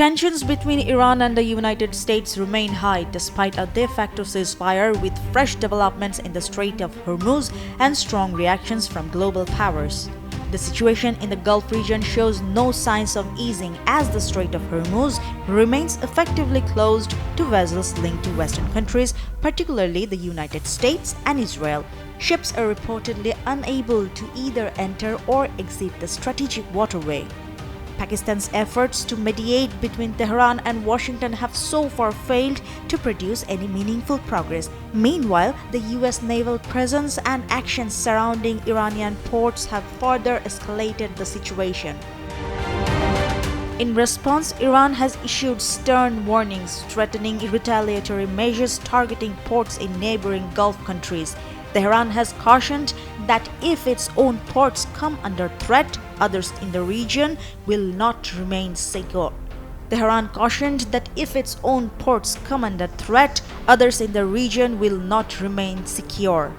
Tensions between Iran and the United States remain high despite a de facto ceasefire, with fresh developments in the Strait of Hormuz and strong reactions from global powers. The situation in the Gulf region shows no signs of easing as the Strait of Hormuz remains effectively closed to vessels linked to Western countries, particularly the United States and Israel. Ships are reportedly unable to either enter or exit the strategic waterway. Pakistan's efforts to mediate between Tehran and Washington have so far failed to produce any meaningful progress. Meanwhile, the US naval presence and actions surrounding Iranian ports have further escalated the situation. In response, Iran has issued stern warnings threatening retaliatory measures targeting ports in neighboring Gulf countries. Tehran has cautioned that if its own ports come under threat, others in the region will not remain secure. Tehran cautioned that if its own ports come under threat, others in the region will not remain secure.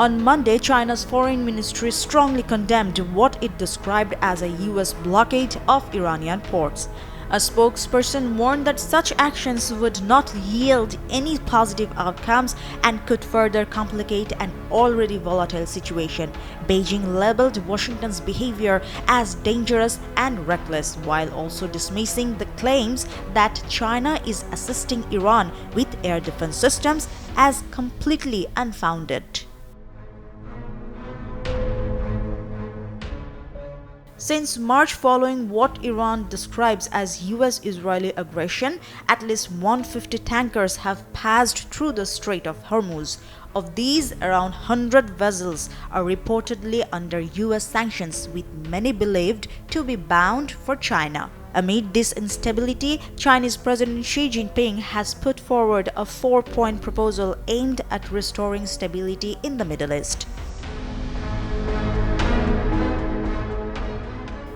On Monday, China's foreign ministry strongly condemned what it described as a US blockade of Iranian ports. A spokesperson warned that such actions would not yield any positive outcomes and could further complicate an already volatile situation. Beijing labeled Washington's behavior as dangerous and reckless, while also dismissing the claims that China is assisting Iran with air defense systems as completely unfounded. Since March, following what Iran describes as US-Israeli aggression, at least 150 tankers have passed through the Strait of Hormuz. Of these, around 100 vessels are reportedly under US sanctions, with many believed to be bound for China. Amid this instability, Chinese President Xi Jinping has put forward a 4-point proposal aimed at restoring stability in the Middle East.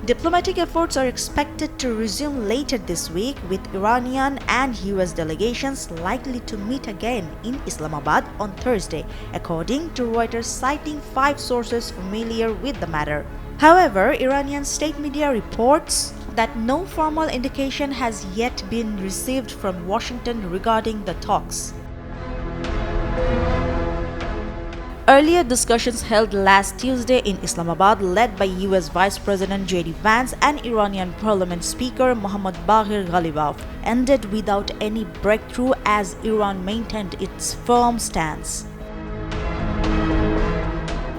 Diplomatic efforts are expected to resume later this week, with Iranian and US delegations likely to meet again in Islamabad on Thursday, according to Reuters, citing 5 sources familiar with the matter. However, Iranian state media reports that no formal indication has yet been received from Washington regarding the talks. Earlier discussions held last Tuesday in Islamabad, led by US Vice President J.D. Vance and Iranian Parliament Speaker Mohammad Baghir Ghalibaf, ended without any breakthrough as Iran maintained its firm stance.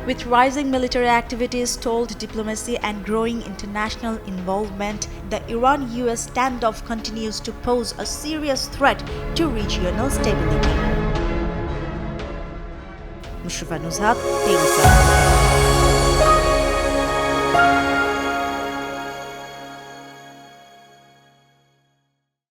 With rising military activities, stalled diplomacy, and growing international involvement, the Iran-US standoff continues to pose a serious threat to regional stability. 𝗞𝗲𝘆𝘄cie𝗿𝗱𝘀